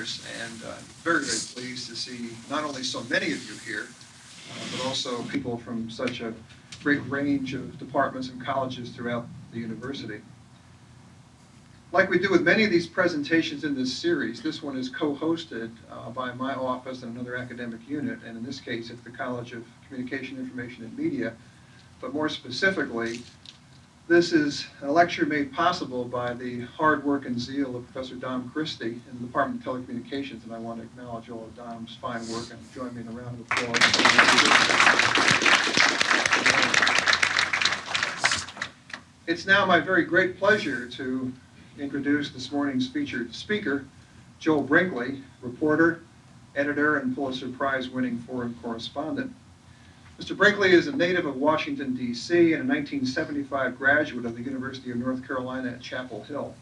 honors, and very, very pleased to see not only so many of you here, but also people from such a great range of departments and colleges throughout the university. Like we do with many of these presentations in this series, this one is co-hosted by my office and another academic unit, and in this case it's the College of Communication, Information, and Media. But more specifically, this is a lecture made possible by the hard work and zeal of Professor Dom Christie in the Department of Telecommunications, and I want to acknowledge all of Dom's fine work and join me in a round of applause. It's now my very great pleasure to introduce this morning's featured speaker, Joel Brinkley, reporter, editor, and Pulitzer Prize winning foreign correspondent. Mr. Brinkley is a native of Washington, D.C., and a 1975 graduate of the University of North Carolina at Chapel Hill.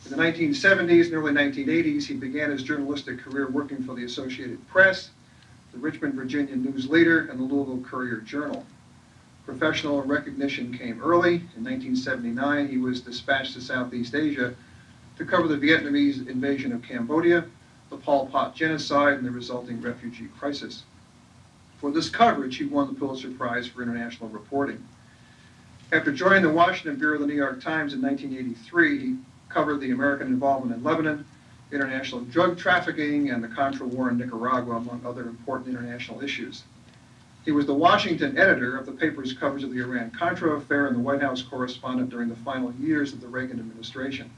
In the 1970s and early 1980s, he began his journalistic career working for the Associated Press, the Richmond, Virginia News Leader, and the Louisville Courier-Journal. Professional recognition came early. In 1979, he was dispatched to Southeast Asia to cover the Vietnamese invasion of Cambodia, the Pol Pot genocide, and the resulting refugee crisis. For this coverage, he won the Pulitzer Prize for International Reporting. After joining the Washington Bureau of the New York Times in 1983, he covered the American involvement in Lebanon, international drug trafficking, and the Contra War in Nicaragua, among other important international issues. He was the Washington editor of the paper's coverage of the Iran-Contra affair and the White House correspondent during the final years of the Reagan administration.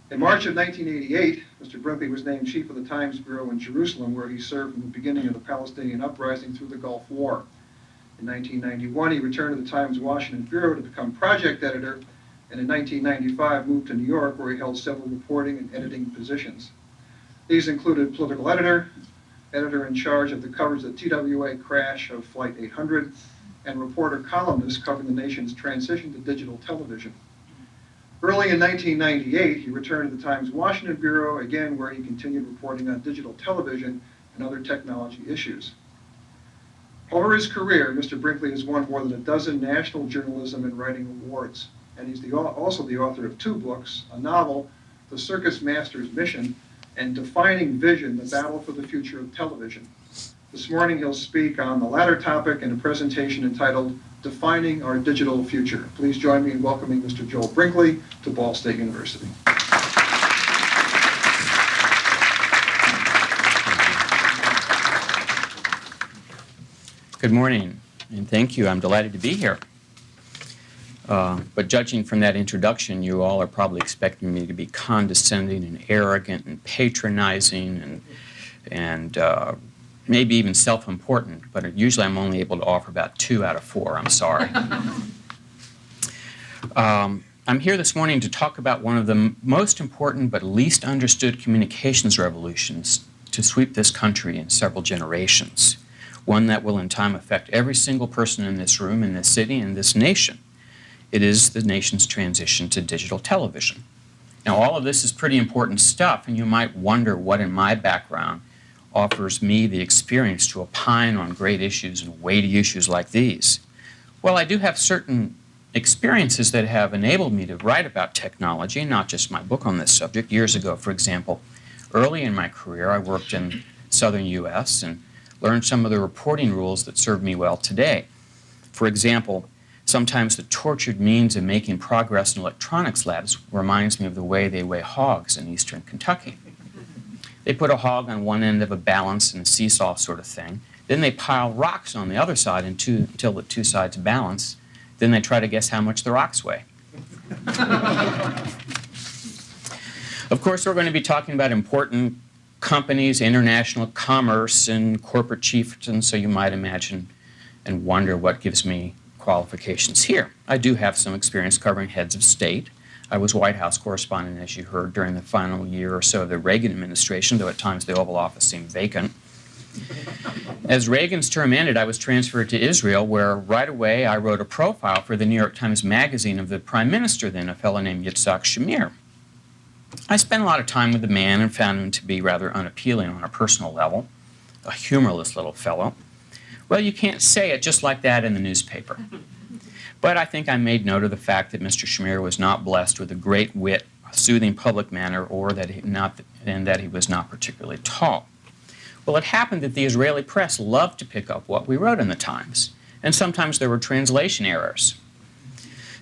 In March of 1988, Mr. Brinkley was named chief of the Times Bureau in Jerusalem, where he served from the beginning of the Palestinian uprising through the Gulf War. In 1991, he returned to the Times Washington Bureau to become project editor, and in 1995 moved to New York, where he held several reporting and editing positions. These included political editor, editor in charge of the coverage of the TWA crash of Flight 800, and reporter columnist covering the nation's transition to digital television. Early in 1998, he returned to the Times Washington Bureau, again where he continued reporting on digital television and other technology issues. Over his career, Mr. Brinkley has won more than a dozen national journalism and writing awards, and he's also the author of two books, a novel, The Circus Master's Mission, and Defining Vision, the Battle for the Future of Television. This morning he'll speak on the latter topic in a presentation entitled Defining Our Digital Future. Please join me in welcoming Mr. Joel Brinkley to Ball State University. Good morning, and thank you. I'm delighted to be here. But judging from that introduction, you all are probably expecting me to be condescending and arrogant and patronizing and maybe even self-important, but usually I'm only able to offer about 2 out of 4. I'm sorry. I'm here this morning to talk about one of the most important but least understood communications revolutions to sweep this country in several generations, one that will in time affect every single person in this room, in this city, in this nation. It is the nation's transition to digital television. Now, all of this is pretty important stuff, and you might wonder what in my background offers me the experience to opine on great issues and weighty issues like these. Well, I do have certain experiences that have enabled me to write about technology, not just my book on this subject. Years ago, for example, early in my career, I worked in southern U.S. and learned some of the reporting rules that serve me well today. For example, sometimes the tortured means of making progress in electronics labs reminds me of the way they weigh hogs in eastern Kentucky. They put a hog on one end of a balance and a seesaw sort of thing. Then they pile rocks on the other side until the two sides balance. Then they try to guess how much the rocks weigh. Of course, we're going to be talking about important companies, international commerce, and corporate chieftains, so you might imagine and wonder what gives me qualifications here. I do have some experience covering heads of state. I was White House correspondent, as you heard, during the final year or so of the Reagan administration, though at times the Oval Office seemed vacant. As Reagan's term ended, I was transferred to Israel, where right away I wrote a profile for the New York Times Magazine of the Prime Minister then, a fellow named Yitzhak Shamir. I spent a lot of time with the man and found him to be rather unappealing on a personal level, a humorless little fellow. Well, you can't say it just like that in the newspaper. But I think I made note of the fact that Mr. Shamir was not blessed with a great wit, soothing public manner, or that he was not particularly tall. Well, it happened that the Israeli press loved to pick up what we wrote in the Times, and sometimes there were translation errors.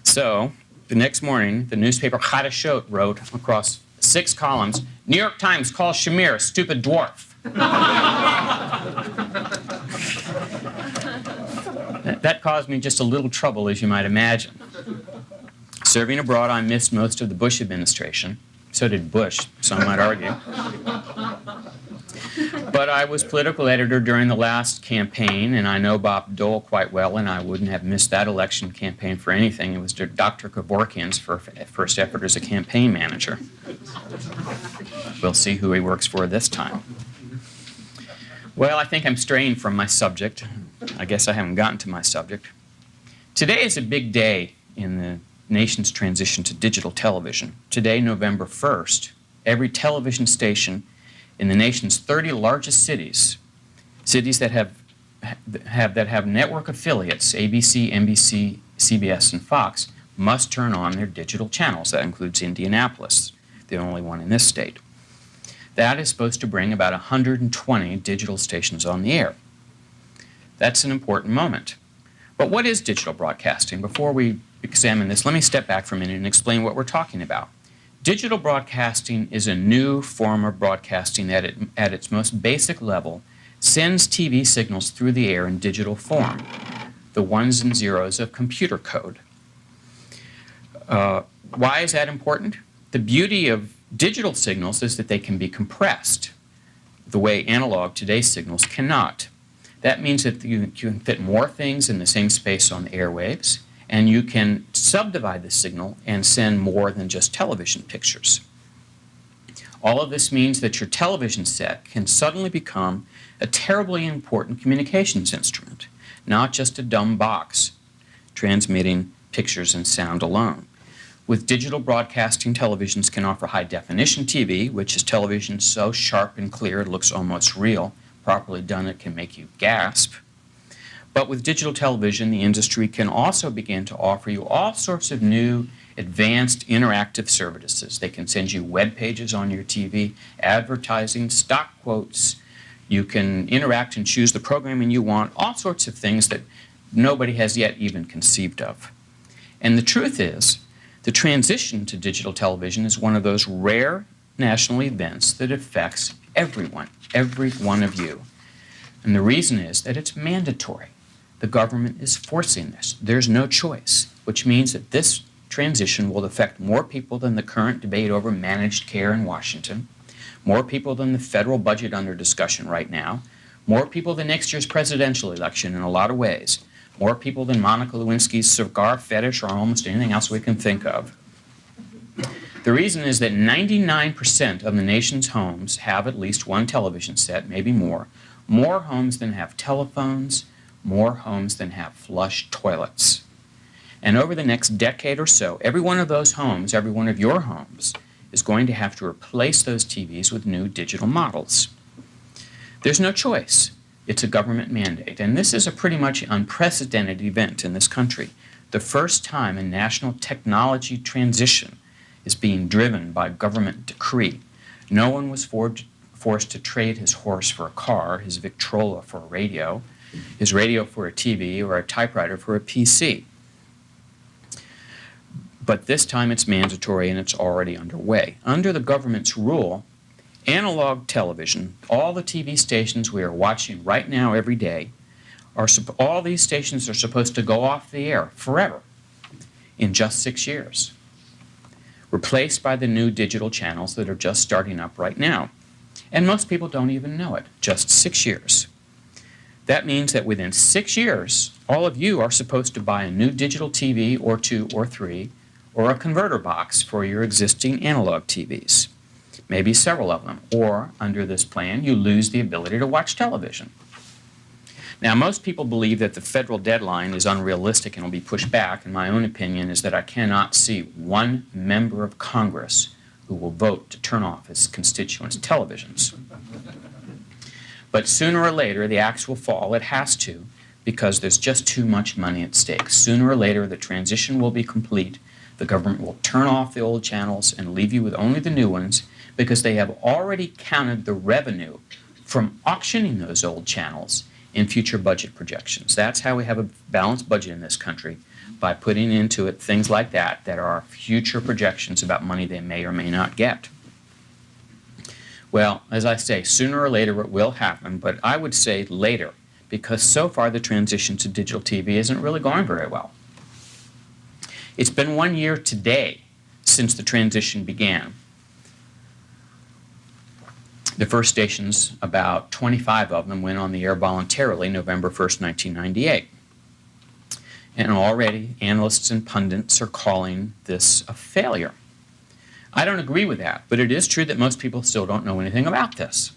So, the next morning, the newspaper Hadashot wrote across 6 columns, "New York Times calls Shamir a stupid dwarf." That caused me just a little trouble, as you might imagine. Serving abroad, I missed most of the Bush administration. So did Bush, some might argue. But I was political editor during the last campaign, and I know Bob Dole quite well, and I wouldn't have missed that election campaign for anything. It was Dr. Kevorkian's first effort as a campaign manager. We'll see who he works for this time. Well, I think I'm straying from my subject. I guess I haven't gotten to my subject. Today is a big day in the nation's transition to digital television. Today, November 1st, every television station in the nation's 30 largest cities that have network affiliates, ABC, NBC, CBS, and Fox, must turn on their digital channels. That includes Indianapolis, the only one in this state. That is supposed to bring about 120 digital stations on the air. That's an important moment. But what is digital broadcasting? Before we examine this, let me step back for a minute and explain what we're talking about. Digital broadcasting is a new form of broadcasting that at its most basic level sends TV signals through the air in digital form, the ones and zeros of computer code. Why is that important? The beauty of digital signals is that they can be compressed the way analog today's signals cannot. That means that you can fit more things in the same space on the airwaves, and you can subdivide the signal and send more than just television pictures. All of this means that your television set can suddenly become a terribly important communications instrument, not just a dumb box transmitting pictures and sound alone. With digital broadcasting, televisions can offer high-definition TV, which is television so sharp and clear it looks almost real. Properly done, it can make you gasp. But with digital television, the industry can also begin to offer you all sorts of new, advanced, interactive services. They can send you web pages on your TV, advertising, stock quotes. You can interact and choose the programming you want, all sorts of things that nobody has yet even conceived of. And the truth is, the transition to digital television is one of those rare national events that affects everyone, every one of you. And the reason is that it's mandatory. The government is forcing this. There's no choice, which means that this transition will affect more people than the current debate over managed care in Washington, more people than the federal budget under discussion right now, more people than next year's presidential election in a lot of ways, more people than Monica Lewinsky's cigar fetish or almost anything else we can think of. The reason is that 99% of the nation's homes have at least one television set, maybe more homes than have telephones, more homes than have flush toilets. And over the next decade or so, every one of those homes, every one of your homes, is going to have to replace those TVs with new digital models. There's no choice. It's a government mandate. And this is a pretty much unprecedented event in this country. The first time a national technology transition is being driven by government decree. No one was forced to trade his horse for a car, his Victrola for a radio, his radio for a TV, or a typewriter for a PC. But this time it's mandatory and it's already underway. Under the government's rule, analog television, all the TV stations we are watching right now every day, all these stations are supposed to go off the air forever in just 6 years, replaced by the new digital channels that are just starting up right now. And most people don't even know it, just 6 years. That means that within 6 years, all of you are supposed to buy a new digital TV or 2 or 3, or a converter box for your existing analog TVs, maybe several of them, or under this plan, you lose the ability to watch television. Now, most people believe that the federal deadline is unrealistic and will be pushed back, and my own opinion is that I cannot see one member of Congress who will vote to turn off his constituents' televisions. But sooner or later, the axe will fall. It has to, because there's just too much money at stake. Sooner or later, the transition will be complete. The government will turn off the old channels and leave you with only the new ones because they have already counted the revenue from auctioning those old channels in future budget projections. That's how we have a balanced budget in this country, by putting into it things like that that are future projections about money they may or may not get. Well, as I say, sooner or later it will happen, but I would say later, because so far the transition to digital TV isn't really going very well. It's been 1 year today since the transition began. The first stations, about 25 of them, went on the air voluntarily November 1st, 1998. And already analysts and pundits are calling this a failure. I don't agree with that, but it is true that most people still don't know anything about this.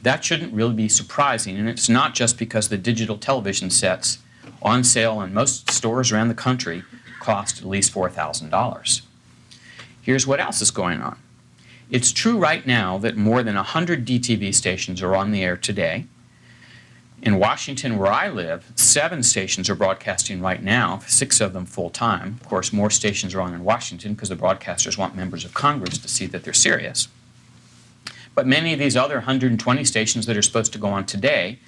That shouldn't really be surprising, and it's not just because the digital television sets on sale in most stores around the country cost at least $4,000. Here's what else is going on. It's true right now that more than 100 DTV stations are on the air today. In Washington, where I live, 7 stations are broadcasting right now, 6 of them full-time. Of course, more stations are on in Washington because the broadcasters want members of Congress to see that they're serious. But many of these other 120 stations that are supposed to go on today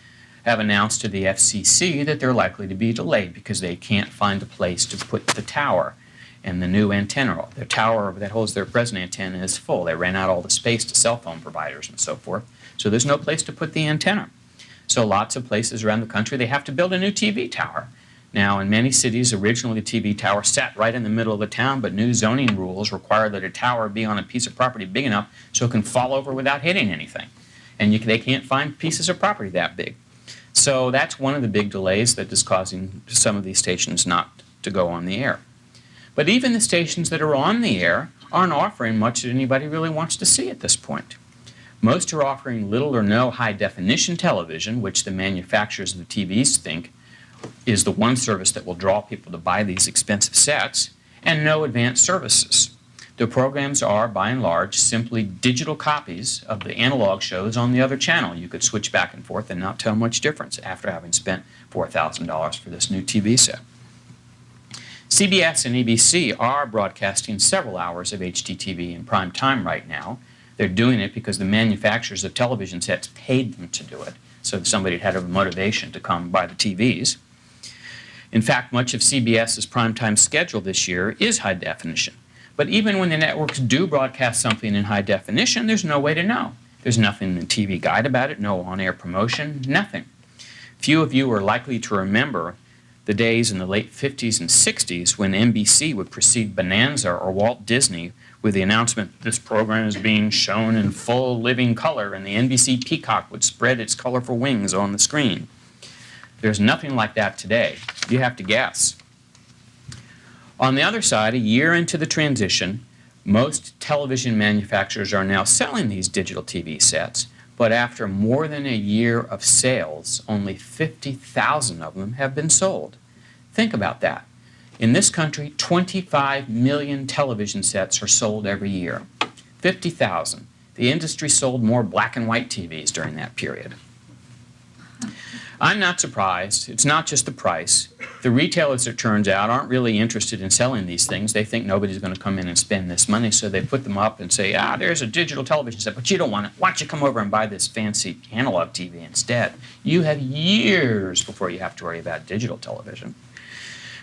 have announced to the FCC that they're likely to be delayed because they can't find a place to put the tower and the new antenna. The tower that holds their present antenna is full. They ran out all the space to cell phone providers and so forth. So there's no place to put the antenna. So lots of places around the country, they have to build a new TV tower. Now, in many cities, originally the TV tower sat right in the middle of the town, but new zoning rules require that a tower be on a piece of property big enough so it can fall over without hitting anything. And they can't find pieces of property that big. So that's one of the big delays that is causing some of these stations not to go on the air. But even the stations that are on the air aren't offering much that anybody really wants to see at this point. Most are offering little or no high-definition television, which the manufacturers of the TVs think is the one service that will draw people to buy these expensive sets, and no advanced services. The programs are, by and large, simply digital copies of the analog shows on the other channel. You could switch back and forth and not tell much difference after having spent $4,000 for this new TV set. CBS and ABC are broadcasting several hours of HDTV in prime time right now. They're doing it because the manufacturers of television sets paid them to do it, so somebody had a motivation to come buy the TVs. In fact, much of CBS's primetime schedule this year is high definition. But even when the networks do broadcast something in high definition, there's no way to know. There's nothing in the TV guide about it, no on-air promotion, nothing. Few of you are likely to remember the days in the late 50s and 60s when NBC would precede Bonanza or Walt Disney with the announcement this program is being shown in full living color, and the NBC Peacock would spread its colorful wings on the screen. There's nothing like that today. You have to guess. On the other side, a year into the transition, most television manufacturers are now selling these digital TV sets, but after more than a year of sales, only 50,000 of them have been sold. Think about that. In this country, 25 million television sets are sold every year. 50,000. The industry sold more black and white TVs during that period. I'm not surprised. It's not just the price. The retailers, it turns out, aren't really interested in selling these things. They think nobody's going to come in and spend this money, so they put them up and say, there's a digital television set, but you don't want it. Why don't you come over and buy this fancy analog TV instead? You have years before you have to worry about digital television.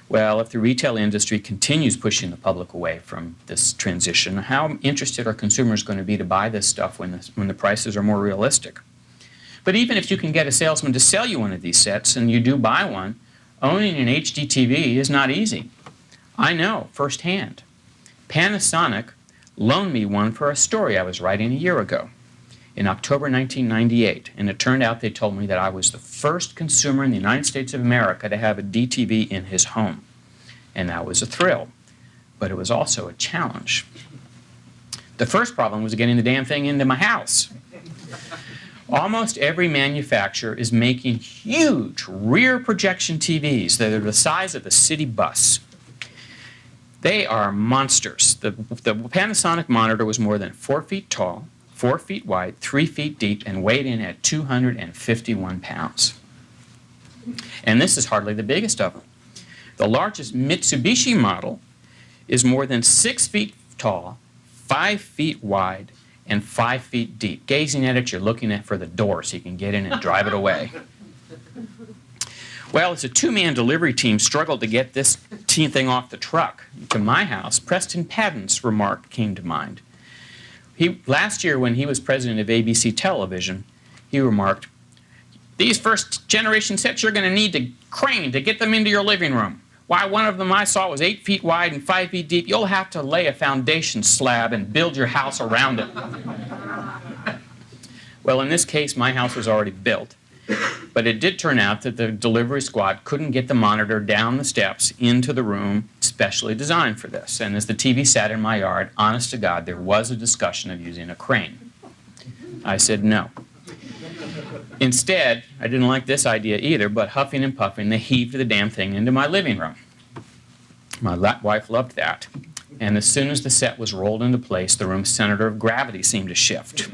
Well, if the retail industry continues pushing the public away from this transition, how interested are consumers going to be to buy this stuff when the prices are more realistic? But even if you can get a salesman to sell you one of these sets and you do buy one, owning an HD TV is not easy. I know firsthand. Panasonic loaned me one for a story I was writing a year ago in October 1998, and it turned out they told me that I was the first consumer in the United States of America to have a DTV in his home. And that was a thrill, but it was also a challenge. The first problem was getting the damn thing into my house. Almost every manufacturer is making huge rear projection TVs that are the size of a city bus. They are monsters. The Panasonic monitor was more than 4 feet tall, 4 feet wide, 3 feet deep, and weighed in at 251 pounds. And this is hardly the biggest of them. The largest Mitsubishi model is more than 6 feet tall, 5 feet wide, and 5 feet deep. Gazing at it, you're looking at for the door so you can get in and drive it away. Well, as a two-man delivery team struggled to get this thing off the truck to my house, Preston Padden's remark came to mind. Last year, when he was president of ABC Television, he remarked, "These first-generation sets, you're going to need a crane to get them into your living room. Why, one of them I saw was 8 feet wide and 5 feet deep. You'll have to lay a foundation slab and build your house around it." Well, in this case, my house was already built. But it did turn out that the delivery squad couldn't get the monitor down the steps into the room specially designed for this. And as the TV sat in my yard, honest to God, there was a discussion of using a crane. I said no. Instead, I didn't like this idea either, but huffing and puffing, they heaved the damn thing into my living room. My wife loved that. And as soon as the set was rolled into place, the room's center of gravity seemed to shift.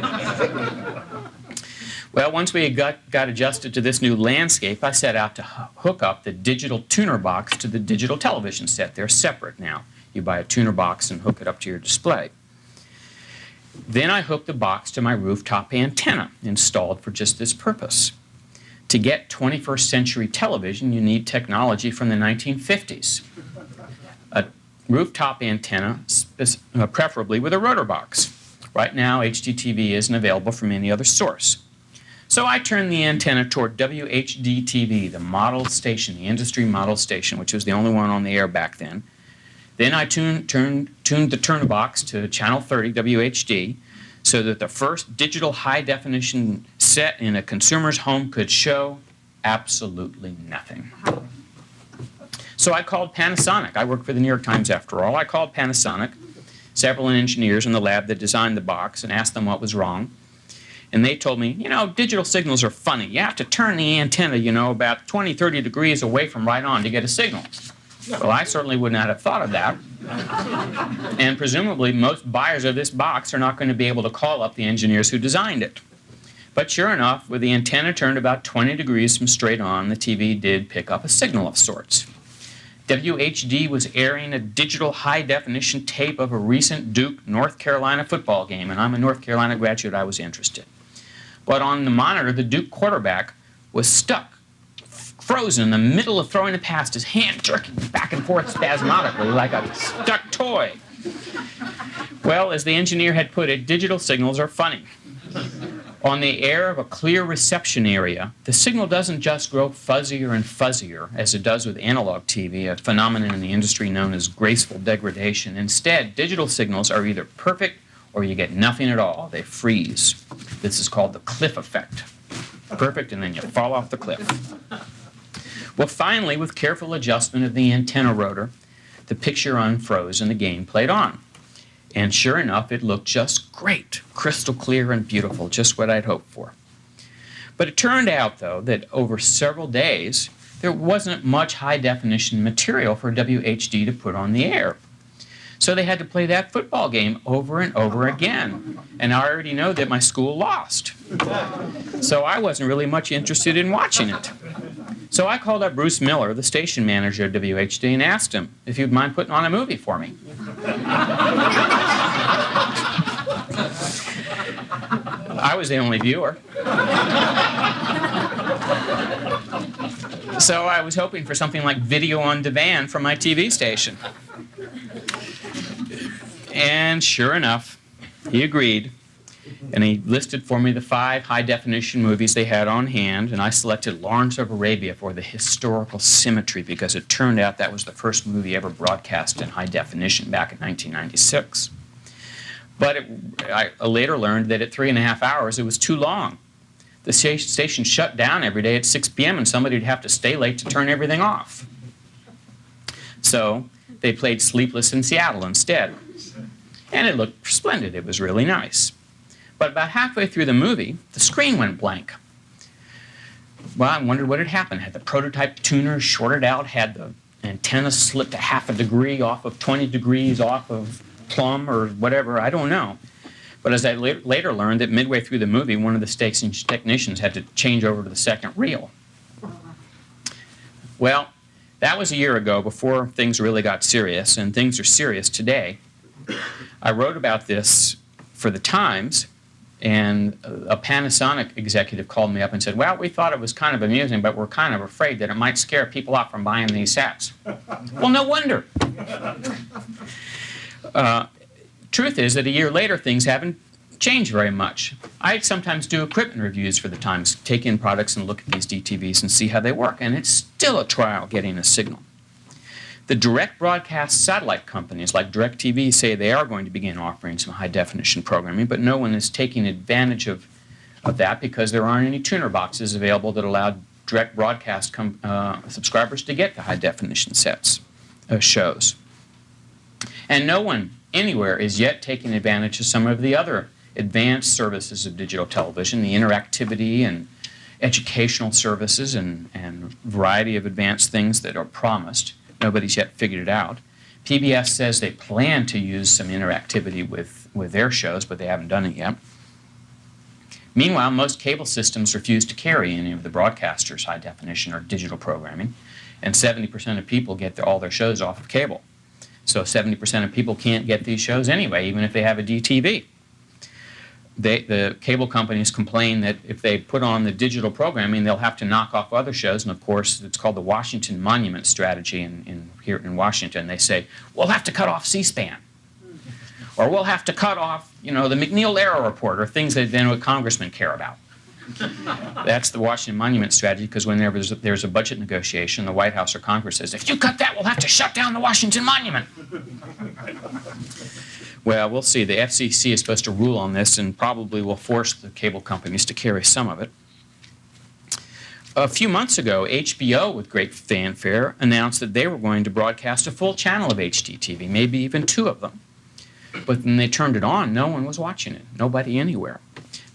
Well, once we got adjusted to this new landscape, I set out to hook up the digital tuner box to the digital television set. They're separate now. You buy a tuner box and hook it up to your display. Then I hooked the box to my rooftop antenna, installed for just this purpose. To get 21st century television, you need technology from the 1950s. A rooftop antenna, preferably with a rotor box. Right now, HDTV isn't available from any other source. So I turned the antenna toward WHD-TV, the model station, the industry model station, which was the only one on the air back then. Then I tuned the turner box to channel 30 WHD so that the first digital high-definition set in a consumer's home could show absolutely nothing. So I called Panasonic. I work for the New York Times after all. I called Panasonic, several engineers in the lab that designed the box, and asked them what was wrong. And they told me, digital signals are funny. You have to turn the antenna, about 20, 30 degrees away from right on to get a signal. Well, I certainly would not have thought of that. And presumably, most buyers of this box are not going to be able to call up the engineers who designed it. But sure enough, with the antenna turned about 20 degrees from straight on, the TV did pick up a signal of sorts. WHD was airing a digital high-definition tape of a recent Duke, North Carolina football game, and I'm a North Carolina graduate. I was interested. But on the monitor, the Duke quarterback was stuck, frozen in the middle of throwing a pass, his hand jerking back and forth spasmodically like a stuck toy. Well, as the engineer had put it, digital signals are funny. On the air of a clear reception area, the signal doesn't just grow fuzzier and fuzzier, as it does with analog TV, a phenomenon in the industry known as graceful degradation. Instead, digital signals are either perfect or you get nothing at all. They freeze. This is called the cliff effect. Perfect, and then you fall off the cliff. Well, finally, with careful adjustment of the antenna rotor, the picture unfroze and the game played on. And sure enough, it looked just great, crystal clear and beautiful, just what I'd hoped for. But it turned out, though, that over several days, there wasn't much high-definition material for WHD to put on the air. So they had to play that football game over and over again. And I already know that my school lost. So I wasn't really much interested in watching it. So I called up Bruce Miller, the station manager at WHD, and asked him if he'd mind putting on a movie for me. I was the only viewer. So I was hoping for something like video on demand from my TV station. And sure enough, he agreed. And he listed for me the 5 high-definition movies they had on hand, and I selected Lawrence of Arabia for the historical symmetry because it turned out that was the first movie ever broadcast in high definition back in 1996. But I later learned that at 3.5 hours it was too long. The station shut down every day at 6 p.m. and somebody would have to stay late to turn everything off. So they played Sleepless in Seattle instead. And it looked splendid. It was really nice. But about halfway through the movie, the screen went blank. Well, I wondered what had happened. Had the prototype tuner shorted out? Had the antenna slipped a half a degree off of 20 degrees off of plumb or whatever? I don't know. But as I later learned that midway through the movie, one of the station technicians had to change over to the second reel. Well, That was a year ago, before things really got serious, and things are serious today. I wrote about this for the Times, and a Panasonic executive called me up and said, well, we thought it was kind of amusing, but we're kind of afraid that it might scare people off from buying these sets. Well, no wonder. Truth is that a year later, things haven't changed very much. I sometimes do equipment reviews for the Times, take in products and look at these DTVs and see how they work, and it's still a trial getting a signal. The direct broadcast satellite companies like DirecTV say they are going to begin offering some high-definition programming, but no one is taking advantage of that because there aren't any tuner boxes available that allow direct broadcast subscribers to get the high-definition shows. And no one anywhere is yet taking advantage of some of the other advanced services of digital television, the interactivity and educational services and variety of advanced things that are promised. Nobody's yet figured it out. PBS says they plan to use some interactivity with their shows, but they haven't done it yet. Meanwhile, most cable systems refuse to carry any of the broadcasters' high definition or digital programming, and 70% of people get all their shows off of cable. So 70% of people can't get these shows anyway, even if they have a DTV. The cable companies complain that if they put on the digital programming, they'll have to knock off other shows. And of course, it's called the Washington Monument Strategy here in Washington. They say, we'll have to cut off C-SPAN. Or we'll have to cut off, the McNeil-Lehrer Report, or things that then congressmen care about. That's the Washington Monument Strategy, because whenever there's a budget negotiation, the White House or Congress says, if you cut that, we'll have to shut down the Washington Monument. Well, we'll see. The FCC is supposed to rule on this and probably will force the cable companies to carry some of it. A few months ago, HBO, with great fanfare, announced that they were going to broadcast a full channel of HDTV, maybe even 2 of them. But when they turned it on, no one was watching it. Nobody anywhere.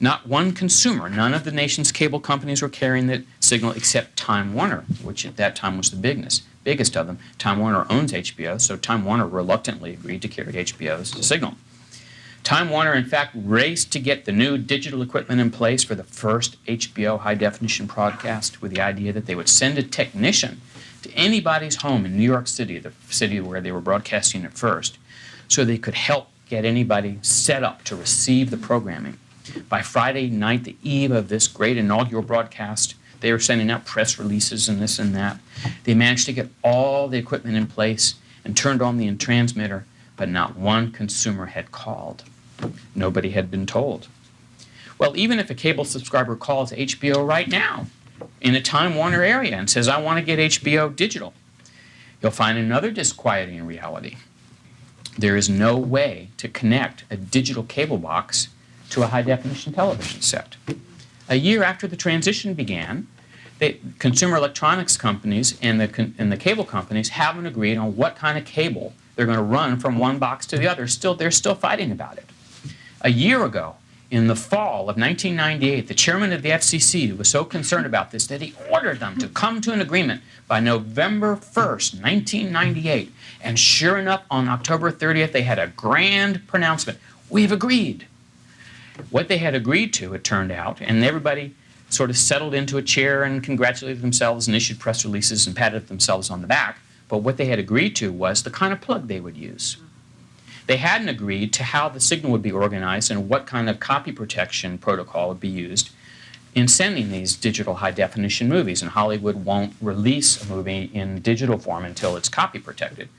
Not one consumer. None of the nation's cable companies were carrying the signal except Time Warner, which at that time was the biggest of them. Time Warner owns HBO, so Time Warner reluctantly agreed to carry HBO's signal. Time Warner, in fact, raced to get the new digital equipment in place for the first HBO high-definition broadcast with the idea that they would send a technician to anybody's home in New York City, the city where they were broadcasting it first, so they could help get anybody set up to receive the programming. By Friday night, the eve of this great inaugural broadcast, they were sending out press releases and this and that. They managed to get all the equipment in place and turned on the transmitter, but not one consumer had called. Nobody had been told. Well, even if a cable subscriber calls HBO right now in a Time Warner area and says, I want to get HBO digital, you'll find another disquieting reality. There is no way to connect a digital cable box to a high-definition television set. A year after the transition began, the consumer electronics companies and the cable companies haven't agreed on what kind of cable they're going to run from one box to the other. They're still fighting about it. A year ago, in the fall of 1998, the chairman of the FCC was so concerned about this that he ordered them to come to an agreement by November 1st, 1998. And sure enough, on October 30th, they had a grand pronouncement. We've agreed. What they had agreed to, it turned out, and everybody sort of settled into a chair and congratulated themselves and issued press releases and patted themselves on the back, but what they had agreed to was the kind of plug they would use. They hadn't agreed to how the signal would be organized and what kind of copy protection protocol would be used in sending these digital high-definition movies, and Hollywood won't release a movie in digital form until it's copy protected.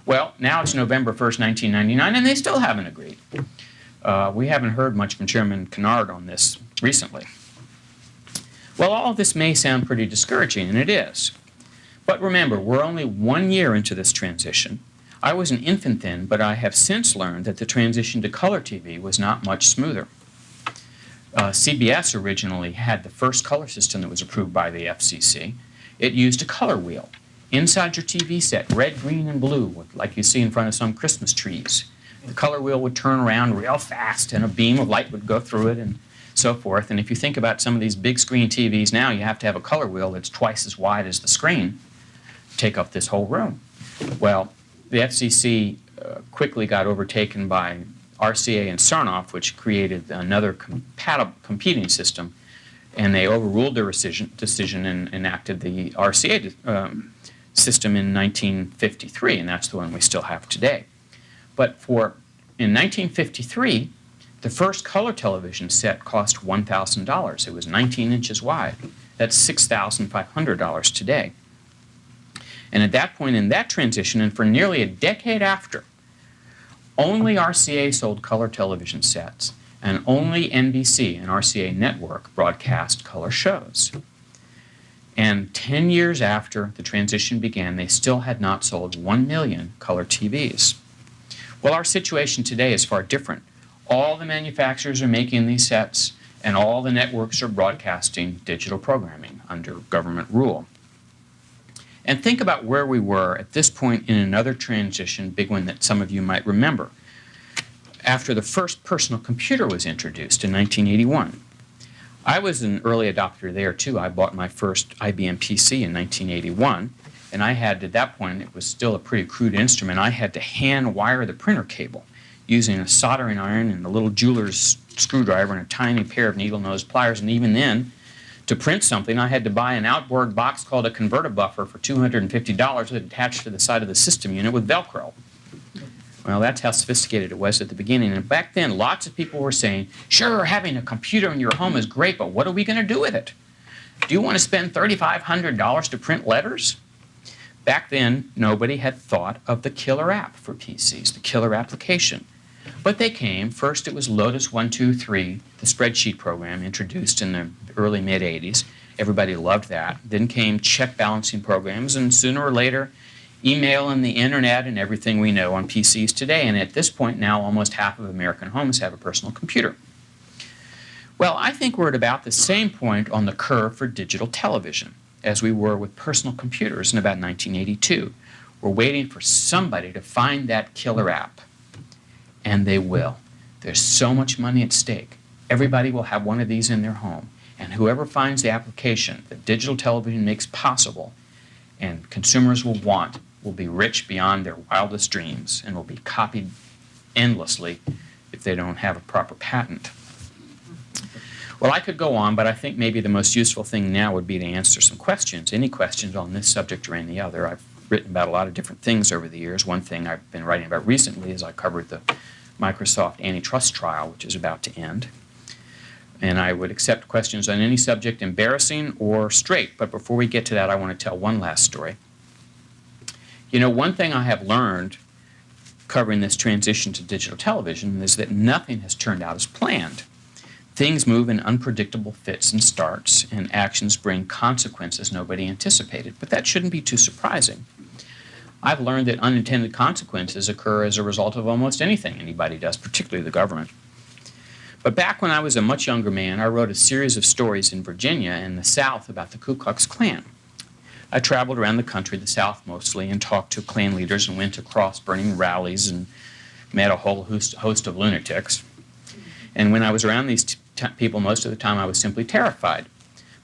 Well, now it's November 1st, 1999, and they still haven't agreed. We haven't heard much from Chairman Kennard on this recently. Well, all of this may sound pretty discouraging, and it is. But remember, we're only 1 year into this transition. I was an infant then, but I have since learned that the transition to color TV was not much smoother. CBS originally had the first color system that was approved by the FCC. It used a color wheel inside your TV set, red, green, and blue, like you see in front of some Christmas trees. The color wheel would turn around real fast, and a beam of light would go through it, and so forth. And if you think about some of these big screen TVs now, you have to have a color wheel that's twice as wide as the screen to take up this whole room. Well, the FCC quickly got overtaken by RCA and Sarnoff, which created another competing system, and they overruled their decision and enacted the RCA system in 1953, and that's the one we still have today. But in 1953, the first color television set cost $1,000. It was 19 inches wide. That's $6,500 today. And at that point in that transition, and for nearly a decade after, only RCA sold color television sets, and only NBC and RCA Network broadcast color shows. And 10 years after the transition began, they still had not sold 1 million color TVs. Well, our situation today is far different. All the manufacturers are making these sets, and all the networks are broadcasting digital programming under government rule. And think about where we were at this point in another transition, big one that some of you might remember. After the first personal computer was introduced in 1981. I was an early adopter there too. I bought my first IBM PC in 1981, and I had, at that point, it was still a pretty crude instrument, I had to hand wire the printer cable using a soldering iron and a little jeweler's screwdriver and a tiny pair of needle-nose pliers, and even then, to print something, I had to buy an outboard box called a converter buffer for $250 attached to the side of the system unit with Velcro. Well, that's how sophisticated it was at the beginning. And back then, lots of people were saying, sure, having a computer in your home is great, but what are we going to do with it? Do you want to spend $3,500 to print letters? Back then, nobody had thought of the killer app for PCs, the killer application. But they came. First, it was Lotus 123, the spreadsheet program introduced in the early mid-'80s. Everybody loved that. Then came check balancing programs, and sooner or later, email and the internet and everything we know on PCs today. And at this point now, almost half of American homes have a personal computer. Well, I think we're at about the same point on the curve for digital television as we were with personal computers in about 1982. We're waiting for somebody to find that killer app. And they will. There's so much money at stake. Everybody will have one of these in their home. And whoever finds the application that digital television makes possible and consumers will want will be rich beyond their wildest dreams and will be copied endlessly if they don't have a proper patent. Well, I could go on, but I think maybe the most useful thing now would be to answer some questions, any questions on this subject or any other. I've written about a lot of different things over the years. One thing I've been writing about recently is I covered the Microsoft antitrust trial, which is about to end. And I would accept questions on any subject, embarrassing or straight. But before we get to that, I want to tell one last story. You know, one thing I have learned covering this transition to digital television is that nothing has turned out as planned. Things move in unpredictable fits and starts, and actions bring consequences nobody anticipated. But that shouldn't be too surprising. I've learned that unintended consequences occur as a result of almost anything anybody does, particularly the government. But back when I was a much younger man, I wrote a series of stories in Virginia and the South about the Ku Klux Klan. I traveled around the country, the South mostly, and talked to Klan leaders and went to cross-burning rallies and met a whole host of lunatics. And when I was around these people, most of the time I was simply terrified.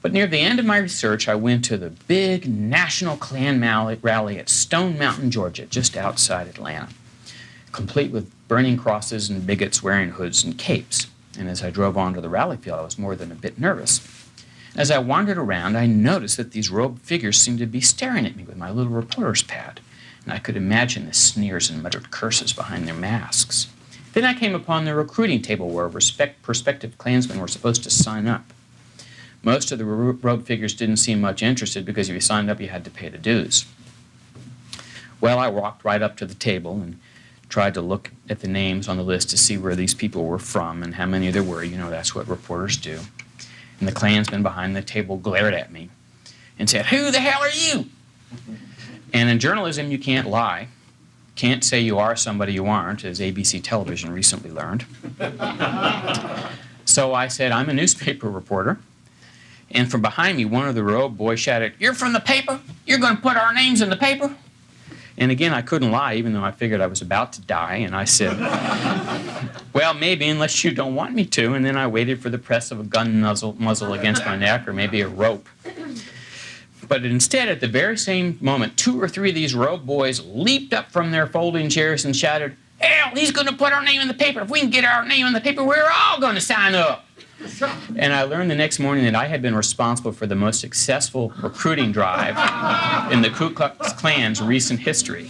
But near the end of my research, I went to the big national Klan rally at Stone Mountain, Georgia, just outside Atlanta, complete with burning crosses and bigots wearing hoods and capes. And as I drove onto the rally field, I was more than a bit nervous. As I wandered around, I noticed that these robed figures seemed to be staring at me with my little reporter's pad, and I could imagine the sneers and muttered curses behind their masks. Then I came upon the recruiting table where prospective Klansmen were supposed to sign up. Most of the robed figures didn't seem much interested because if you signed up, you had to pay the dues. Well, I walked right up to the table and tried to look at the names on the list to see where these people were from and how many there were. You know, that's what reporters do. And the Klansman behind the table glared at me and said, "Who the hell are you?" And in journalism, you can't lie. Can't say you are somebody you aren't, as ABC television recently learned. So I said, "I'm a newspaper reporter." And from behind me, one of the robed boys shouted, "You're from the paper? You're going to put our names in the paper?" And again, I couldn't lie, even though I figured I was about to die. And I said, "Well, maybe, unless you don't want me to." And then I waited for the press of a gun muzzle against my neck, or maybe a rope. But instead, at the very same moment, 2 or 3 of these robed boys leaped up from their folding chairs and shouted, "Hell, he's going to put our name in the paper. If we can get our name in the paper, we're all going to sign up." And I learned the next morning that I had been responsible for the most successful recruiting drive in the Ku Klux Klan's recent history,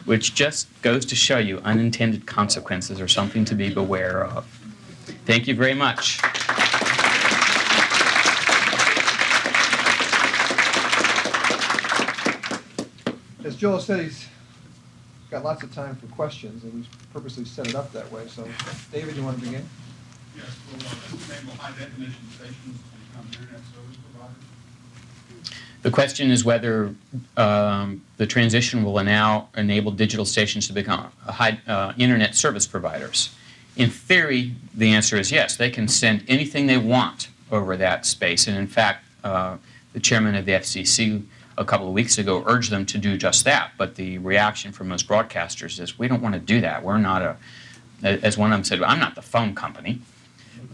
which just goes to show you unintended consequences are something to be beware of. Thank you very much. As Joel said, he's got lots of time for questions, and we purposely set it up that way. So, David, you want to begin? Yes, will enable high-definition stations to become internet service providers? The question is whether the transition will now enable digital stations to become internet service providers. In theory, the answer is yes. They can send anything they want over that space. And in fact, the chairman of the FCC a couple of weeks ago urged them to do just that. But the reaction from most broadcasters is, we don't want to do that. We're not as one of them said, I'm not the phone company.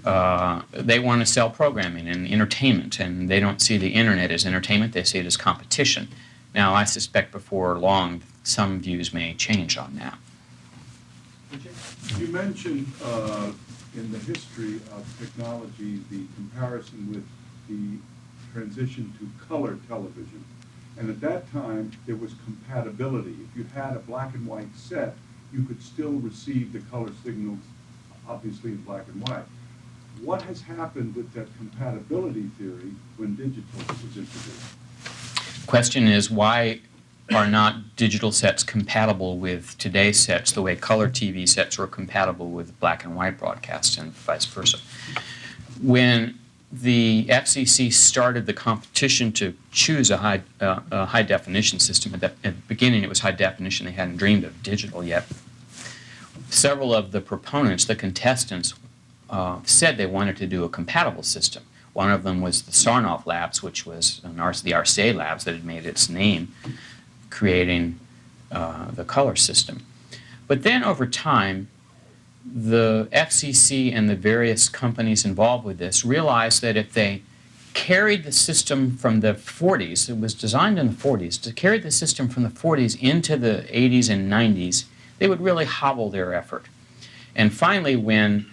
They want to sell programming and entertainment, and they don't see the internet as entertainment. They see it as competition. Now, I suspect before long, some views may change on that. You mentioned in the history of technology the comparison with the transition to color television. And at that time, there was compatibility. If you had a black and white set, you could still receive the color signals, obviously in black and white. What has happened with that compatibility theory when digital was introduced? Question is, why are not digital sets compatible with today's sets the way color TV sets were compatible with black and white broadcasts and vice versa? When the FCC started the competition to choose a high definition system, at the beginning it was high definition, they hadn't dreamed of digital yet. Several of the proponents, the contestants, said they wanted to do a compatible system. One of them was the Sarnoff Labs, which was the RCA Labs that had made its name creating the color system. But then over time, the FCC and the various companies involved with this realized that if they carried the system from the 40s, it was designed in the 40s, to carry the system from the 40s into the 80s and 90s, they would really hobble their effort. And finally, when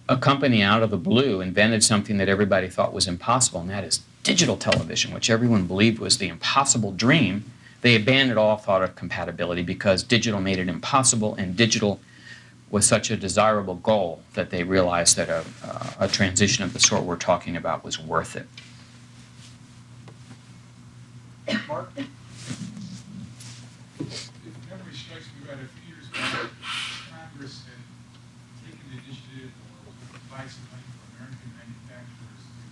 a company out of the blue invented something that everybody thought was impossible, and that is digital television, which everyone believed was the impossible dream, they abandoned all thought of compatibility because digital made it impossible, and digital was such a desirable goal that they realized that a transition of the sort we're talking about was worth it. Mark? If memory strikes me right, a few years ago, Congress had taken the initiative or advice and money from American manufacturers to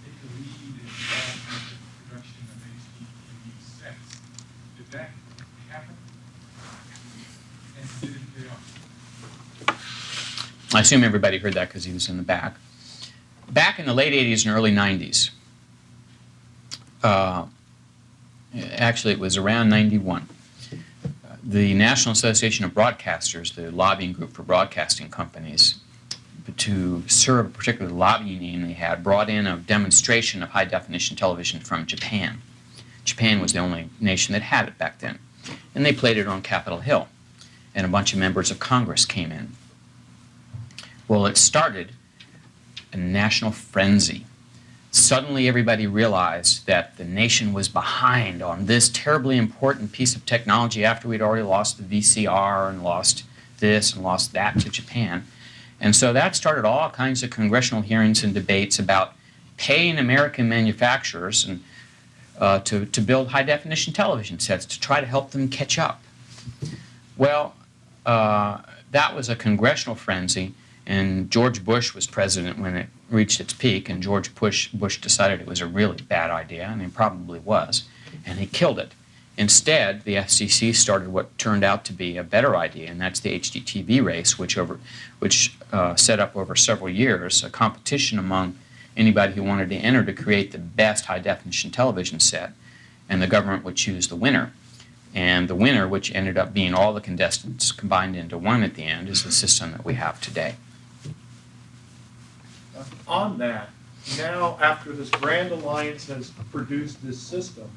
take the lead in the production of HDTV sets. Did that happen? And did it pay off? I assume everybody heard that because he was in the back. Back in the late 80s and early 90s, actually it was around 91, the National Association of Broadcasters, the lobbying group for broadcasting companies, to serve a particular lobbying aim they had, brought in a demonstration of high-definition television from Japan. Japan was the only nation that had it back then. And they played it on Capitol Hill, and a bunch of members of Congress came in. Well, it started a national frenzy. Suddenly everybody realized that the nation was behind on this terribly important piece of technology after we'd already lost the VCR and lost this and lost that to Japan. And so that started all kinds of congressional hearings and debates about paying American manufacturers and, to build high-definition television sets to try to help them catch up. Well, that was a congressional frenzy. And George Bush was president when it reached its peak, and George Bush decided it was a really bad idea, and it probably was, and he killed it. Instead, the FCC started what turned out to be a better idea, and that's the HDTV race, which set up over several years a competition among anybody who wanted to enter to create the best high-definition television set, and the government would choose the winner. And the winner, which ended up being all the contestants combined into one at the end, is the system that we have today. On that, now after this Grand Alliance has produced this system,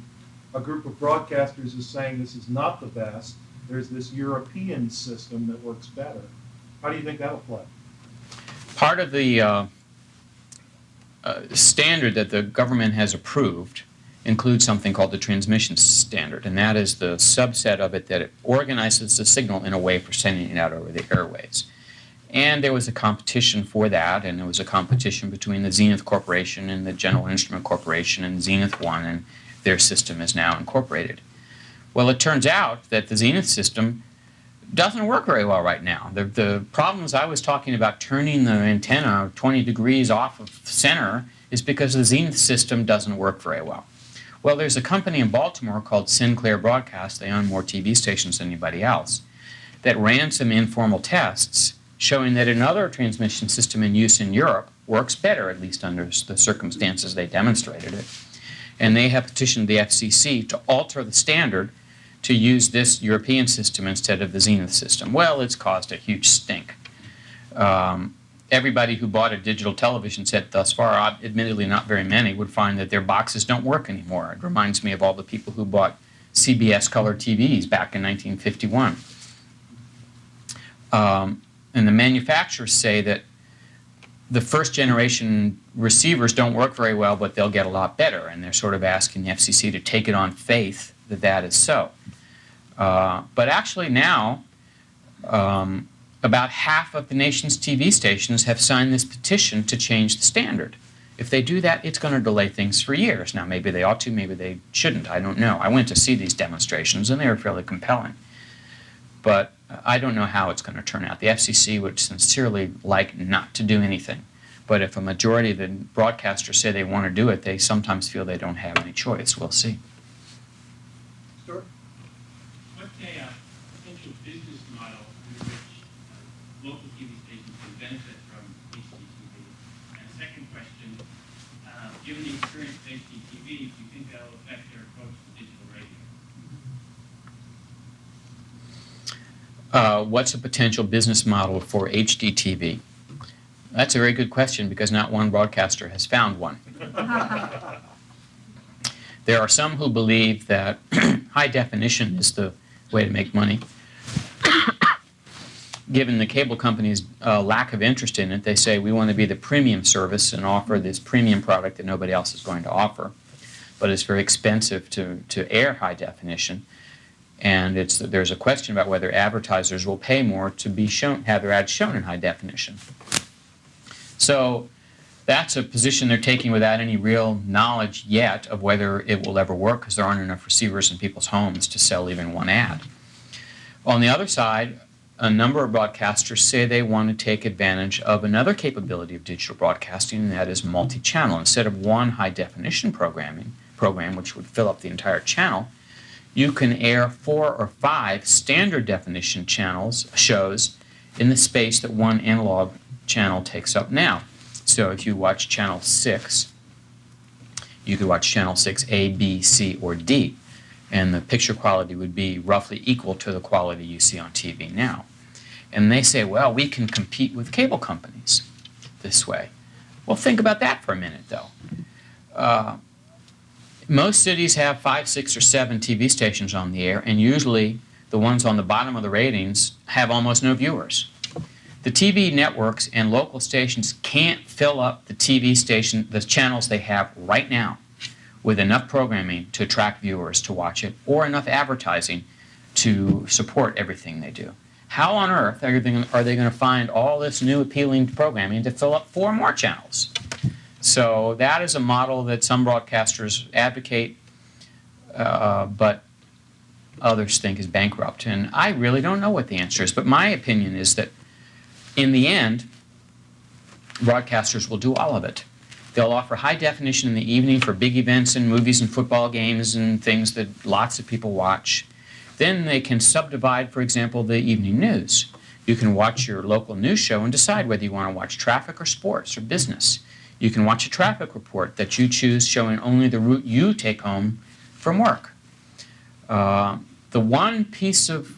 a group of broadcasters is saying this is not the best. There's this European system that works better. How do you think that'll play? Part of the standard that the government has approved includes something called the transmission standard, and that is the subset of it that it organizes the signal in a way for sending it out over the airways. And there was a competition for that, and there was a competition between the Zenith Corporation and the General Instrument Corporation, and Zenith won, and their system is now incorporated. Well, it turns out that the Zenith system doesn't work very well right now. The problems I was talking about, turning the antenna 20 degrees off of center, is because the Zenith system doesn't work very well. Well, there's a company in Baltimore called Sinclair Broadcast, they own more TV stations than anybody else, that ran some informal tests showing that another transmission system in use in Europe works better, at least under the circumstances they demonstrated it. And they have petitioned the FCC to alter the standard to use this European system instead of the Zenith system. Well, it's caused a huge stink. Everybody who bought a digital television set thus far, admittedly not very many, would find that their boxes don't work anymore. It reminds me of all the people who bought CBS color TVs back in 1951. And the manufacturers say that the first generation receivers don't work very well, but they'll get a lot better, and they're sort of asking the FCC to take it on faith that that is so. But actually now, about half of the nation's TV stations have signed this petition to change the standard. If they do that, it's going to delay things for years. Now, maybe they ought to, maybe they shouldn't. I don't know. I went to see these demonstrations, and they were fairly compelling. But I don't know how it's going to turn out. The FCC would sincerely like not to do anything. But if a majority of the broadcasters say they want to do it, they sometimes feel they don't have any choice. We'll see. Stuart? What's a potential business model in which local TV stations can benefit from HDTV? And a second question, given the experience of HDTV, do you think that will affect their approach to digital radio? What's a potential business model for HDTV? That's a very good question because not one broadcaster has found one. There are some who believe that high definition is the way to make money. Given the cable companies' lack of interest in it, they say we want to be the premium service and offer this premium product that nobody else is going to offer. But it's very expensive to air high definition. And there's a question about whether advertisers will pay more to be shown, have their ads shown in high definition. So that's a position they're taking without any real knowledge yet of whether it will ever work because there aren't enough receivers in people's homes to sell even one ad. On the other side, a number of broadcasters say they want to take advantage of another capability of digital broadcasting, and that is multi-channel. Instead of one high definition program, which would fill up the entire channel, you can air 4 or 5 standard definition shows in the space that one analog channel takes up now. So if you watch channel 6, you could watch channel 6 A, B, C, or D, and the picture quality would be roughly equal to the quality you see on TV now. And they say, well, we can compete with cable companies this way. Well, think about that for a minute, though. Most cities have 5, 6, or 7 TV stations on the air, and usually the ones on the bottom of the ratings have almost no viewers. The TV networks and local stations can't fill up the TV station, the channels they have right now, with enough programming to attract viewers to watch it, or enough advertising to support everything they do. How on earth are they going to find all this new appealing programming to fill up 4 more channels? So that is a model that some broadcasters advocate, but others think is bankrupt. And I really don't know what the answer is, but my opinion is that in the end, broadcasters will do all of it. They'll offer high definition in the evening for big events and movies and football games and things that lots of people watch. Then they can subdivide, for example, the evening news. You can watch your local news show and decide whether you want to watch traffic or sports or business. You can watch a traffic report that you choose showing only the route you take home from work. The one piece of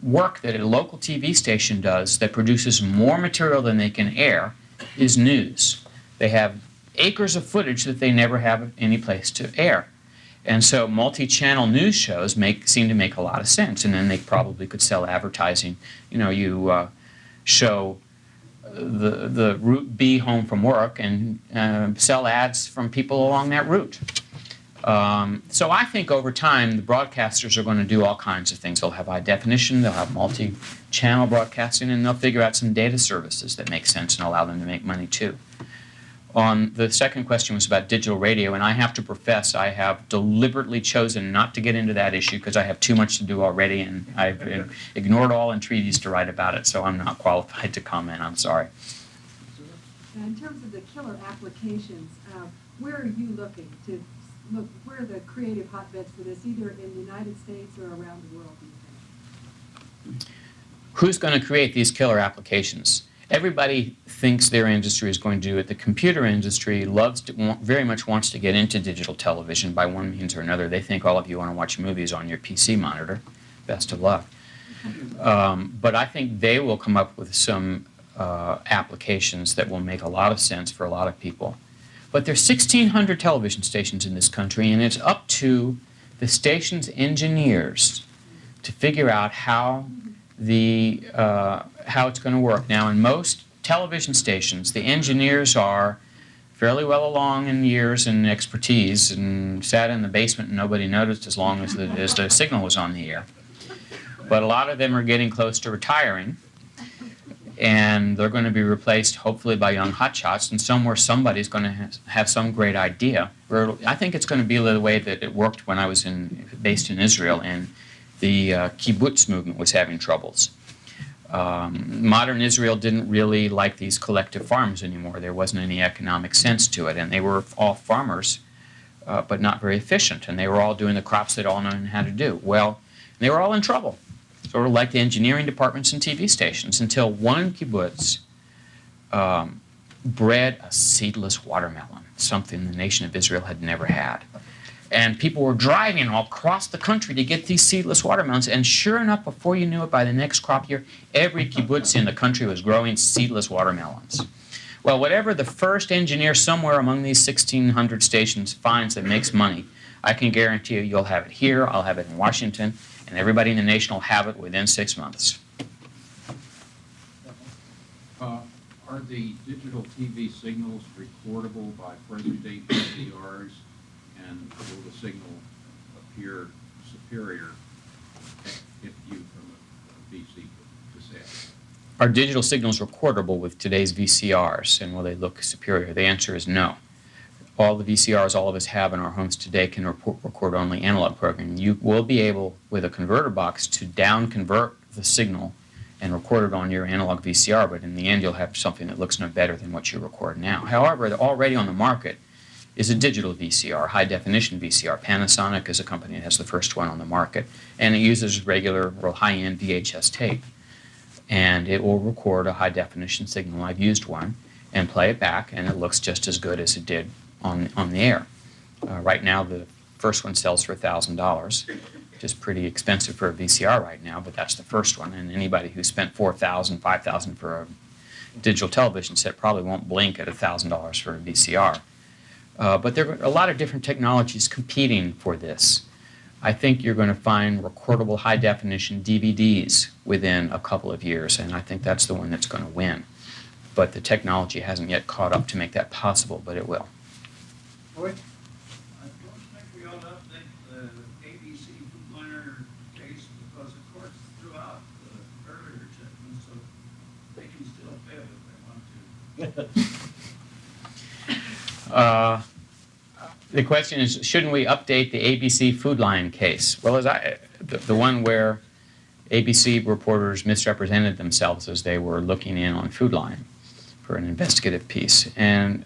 work that a local TV station does that produces more material than they can air is news. They have acres of footage that they never have any place to air. And so multi-channel news shows seem to make a lot of sense, and then they probably could sell advertising. You know, you show the route B home from work and sell ads from people along that route. So I think over time the broadcasters are going to do all kinds of things. They'll have high definition, they'll have multi-channel broadcasting, and they'll figure out some data services that make sense and allow them to make money too. On the second question was about digital radio, and I have to profess I have deliberately chosen not to get into that issue because I have too much to do already, and I've ignored all entreaties to write about it, so I'm not qualified to comment. I'm sorry. In terms of the killer applications, where are you looking to look? Where are the creative hotbeds for this, either in the United States or around the world, do you think? Who's going to create these killer applications? Everybody thinks their industry is going to do it. The computer industry very much wants to get into digital television by one means or another. They think all of you want to watch movies on your PC monitor. Best of luck. But I think they will come up with some applications that will make a lot of sense for a lot of people. But there's 1,600 television stations in this country, and it's up to the station's engineers to figure out how it's going to work. Now, in most television stations, the engineers are fairly well along in years and expertise and sat in the basement and nobody noticed as long as the signal was on the air. But a lot of them are getting close to retiring, and they're going to be replaced hopefully by young hotshots, and somewhere somebody's going to have some great idea. I think it's going to be the way that it worked when I was based in Israel, and the kibbutz movement was having troubles. Modern Israel didn't really like these collective farms anymore. There wasn't any economic sense to it, and they were all farmers, but not very efficient, and they were all doing the crops they'd all known how to do. Well, they were all in trouble, sort of like the engineering departments and TV stations, until one kibbutz bred a seedless watermelon, something the nation of Israel had never had. And people were driving all across the country to get these seedless watermelons. And sure enough, before you knew it, by the next crop year, every kibbutz in the country was growing seedless watermelons. Well, whatever the first engineer somewhere among these 1,600 stations finds that makes money, I can guarantee you you'll have it here, I'll have it in Washington, and everybody in the nation will have it within 6 months. Are the digital TV signals recordable by present-day VCRs? And will the signal appear superior if viewed from a VC cassette? Are digital signals recordable with today's VCRs, and will they look superior? The answer is no. All the VCRs all of us have in our homes today can record only analog programming. You will be able, with a converter box, to down-convert the signal and record it on your analog VCR, but in the end you'll have something that looks no better than what you record now. However, already on the market is a digital VCR, high-definition VCR. Panasonic is a company that has the first one on the market, and it uses regular or high-end VHS tape. And it will record a high-definition signal. I've used one, and play it back, and it looks just as good as it did on the air. Right now, the first one sells for $1,000, which is pretty expensive for a VCR right now, but that's the first one, and anybody who spent $4,000, $5,000 for a digital television set probably won't blink at $1,000 for a VCR. But there are a lot of different technologies competing for this. I think you're going to find recordable high-definition DVDs within a couple of years, and I think that's the one that's going to win. But the technology hasn't yet caught up to make that possible, but it will. Boyd? I don't think we ought to update the ABC Footliner case because the courts threw out the earlier judgment, so they can still fail if they want to. The question is, shouldn't we update the ABC Food Line case? Well, the one where ABC reporters misrepresented themselves as they were looking in on Food Line for an investigative piece. And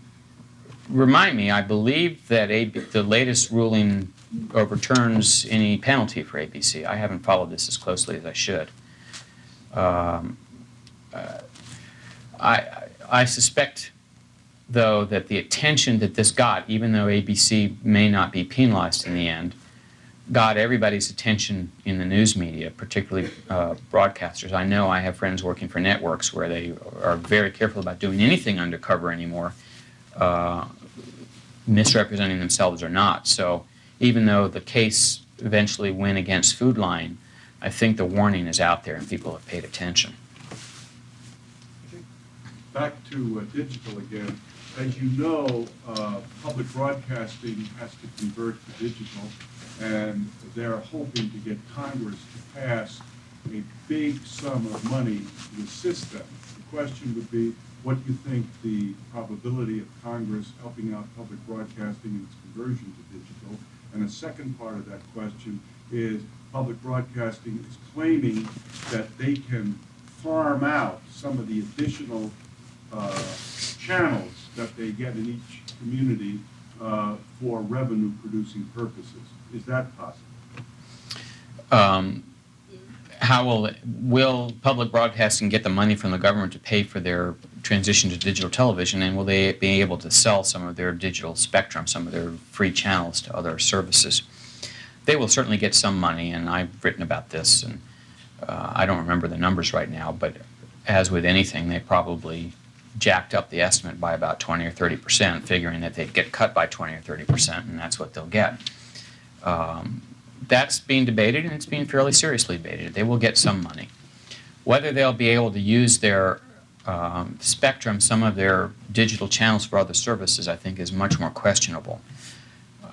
remind me, I believe that the latest ruling overturns any penalty for ABC. I haven't followed this as closely as I should. I suspect, though, that the attention that this got, even though ABC may not be penalized in the end, got everybody's attention in the news media, particularly broadcasters. I know I have friends working for networks where they are very careful about doing anything undercover anymore, misrepresenting themselves or not. So even though the case eventually went against Food Line, I think the warning is out there and people have paid attention. back to digital again. As you know, public broadcasting has to convert to digital, and they're hoping to get Congress to pass a big sum of money to assist them. The question would be, what do you think the probability of Congress helping out public broadcasting in its conversion to digital? And the second part of that question is, public broadcasting is claiming that they can farm out some of the additional channels that they get in each community for revenue-producing purposes. Is that possible? How will public broadcasting get the money from the government to pay for their transition to digital television, and will they be able to sell some of their digital spectrum, some of their free channels to other services? They will certainly get some money, and I've written about this, and I don't remember the numbers right now, but as with anything, they probably jacked up the estimate by about 20 or 30%, figuring that they'd get cut by 20 or 30%, and that's what they'll get. That's being debated, and it's being fairly seriously debated. They will get some money. Whether they'll be able to use their spectrum, some of their digital channels for other services, I think is much more questionable.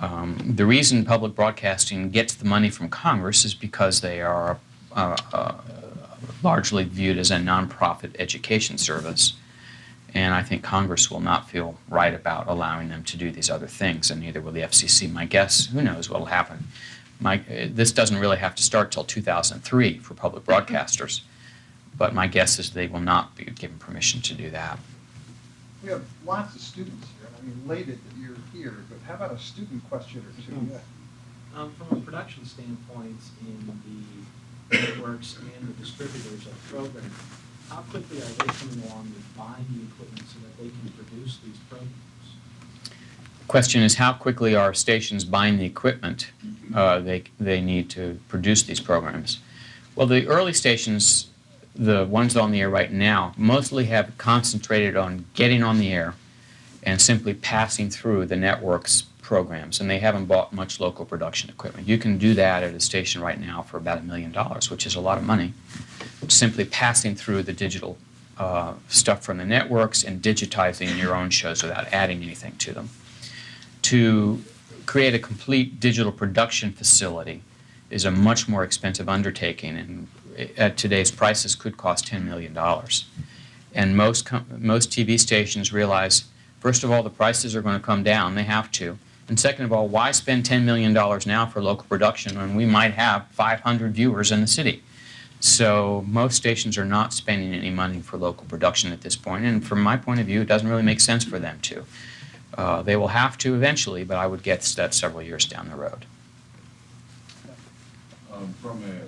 The reason public broadcasting gets the money from Congress is because they are largely viewed as a nonprofit education service. And I think Congress will not feel right about allowing them to do these other things, and neither will the FCC. My guess, who knows what will happen. This doesn't really have to start till 2003 for public broadcasters, but my guess is they will not be given permission to do that. We have lots of students here, and I'm elated that you're here, but how about a student question or two? From a production standpoint, in the networks and the distributors of the program, how quickly are they coming along with buying the equipment so that they can produce these programs? Question is, how quickly are stations buying the equipment they need to produce these programs? Well, the early stations, the ones on the air right now, mostly have concentrated on getting on the air and simply passing through the network's programs, and they haven't bought much local production equipment. You can do that at a station right now for about $1 million, which is a lot of money, simply passing through the digital stuff from the networks and digitizing your own shows without adding anything to them. To create a complete digital production facility is a much more expensive undertaking, and at today's prices could cost $10 million. And most TV stations realize, first of all, the prices are going to come down. They have to. And second of all, why spend $10 million now for local production when we might have 500 viewers in the city? So most stations are not spending any money for local production at this point, and from my point of view, it doesn't really make sense for them to. They will have to eventually, but I would guess that's several years down the road. From a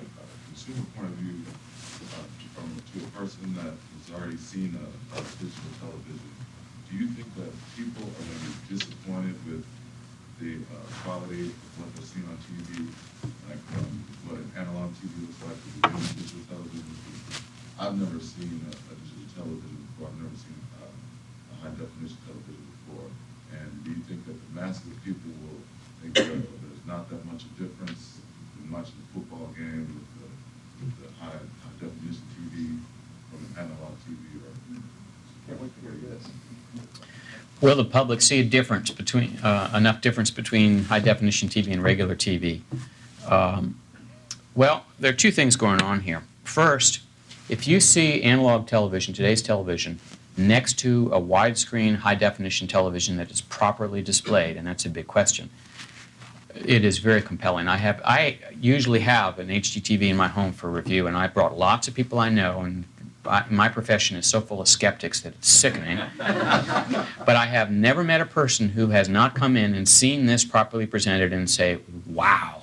consumer point of view, to a person that has already seen a digital television, do you think that people are going to be disappointed with the quality of what they're seeing on TV, like what an analog TV looks like with the digital television? I've never seen a digital television before. I've never seen a high-definition television before. And do you think that the masses of people will think that there's not that much of a difference in watching the football game with the high-definition TV from an analog TV? Or Can't wait to hear this. Will the public see a difference between enough difference between high-definition TV and regular TV? Well, there are two things going on here. First, if you see analog television, today's television, next to a widescreen high-definition television that is properly displayed, and that's a big question, it is very compelling. I usually have an HDTV in my home for review, and I brought lots of people I know, and my profession is so full of skeptics that it's sickening. But I have never met a person who has not come in and seen this properly presented and say, wow.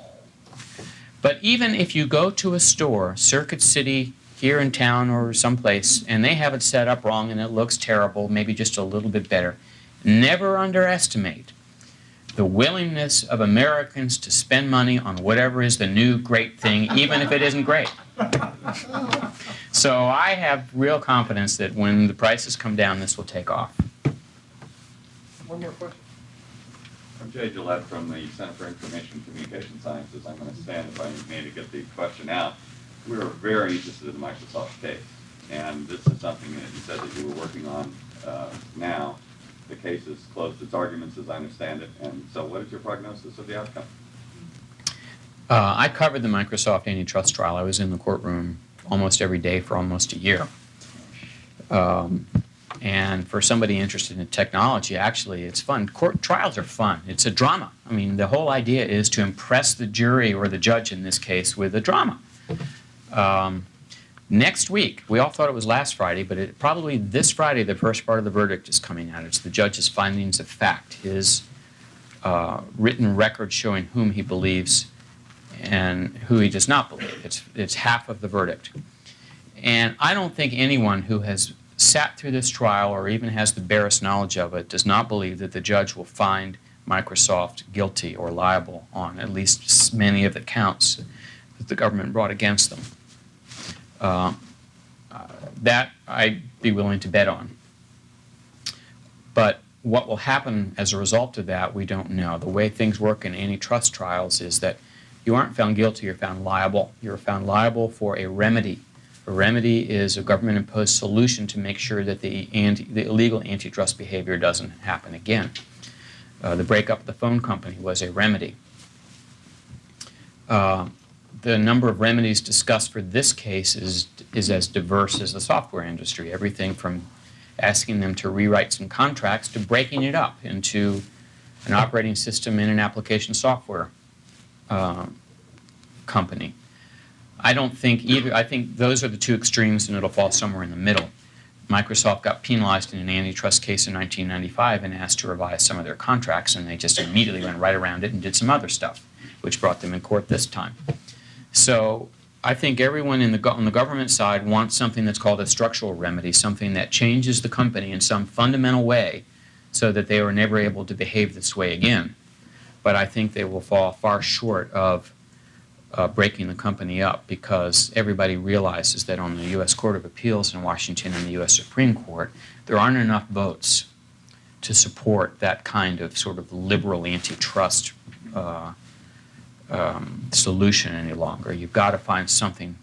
But even if you go to a store, Circuit City, here in town or someplace, and they have it set up wrong and it looks terrible, maybe just a little bit better, never underestimate the willingness of Americans to spend money on whatever is the new great thing, even if it isn't great. So I have real confidence that when the prices come down, this will take off. One more question. I'm Jay Gillette from the Center for Information and Communication Sciences. I'm going to stand if I may to get the question out. We are very interested in the Microsoft case. and this is something that you said that you were working on now. The case has closed its arguments, as I understand it, and so what is your prognosis of the outcome? I covered the Microsoft antitrust trial. I was in the courtroom almost every day for almost a year. And for somebody interested in technology, actually, it's fun. Court trials are fun. It's a drama. I mean, the whole idea is to impress the jury, or the judge in this case, with a drama. Next week, we all thought it was last Friday, but probably this Friday, the first part of the verdict is coming out. It's the judge's findings of fact, his written record showing whom he believes and who he does not believe. It's half of the verdict. And I don't think anyone who has sat through this trial or even has the barest knowledge of it does not believe that the judge will find Microsoft guilty or liable on at least many of the counts that the government brought against them. That I'd be willing to bet on. But what will happen as a result of that, we don't know. The way things work in antitrust trials is that you aren't found guilty, you're found liable. You're found liable for a remedy. A remedy is a government-imposed solution to make sure that the illegal antitrust behavior doesn't happen again. The breakup of the phone company was a remedy. The number of remedies discussed for this case is as diverse as the software industry. Everything from asking them to rewrite some contracts to breaking it up into an operating system in an application software company. I don't think either. I think those are the two extremes, and it'll fall somewhere in the middle. Microsoft got penalized in an antitrust case in 1995 and asked to revise some of their contracts, and they just immediately went right around it and did some other stuff, which brought them in court this time. So I think everyone on the government side wants something that's called a structural remedy, something that changes the company in some fundamental way so that they are never able to behave this way again. But I think they will fall far short of breaking the company up, because everybody realizes that on the U.S. Court of Appeals in Washington and the U.S. Supreme Court, there aren't enough votes to support that kind of sort of liberal antitrust solution any longer. You've got to find something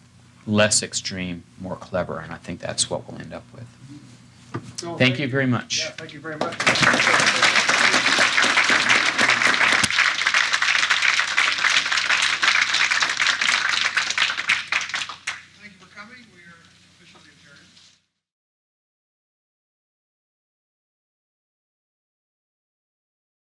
less extreme, more clever, and I think that's what we'll end up with. Joel, Thank you very much. Yeah, thank you very much.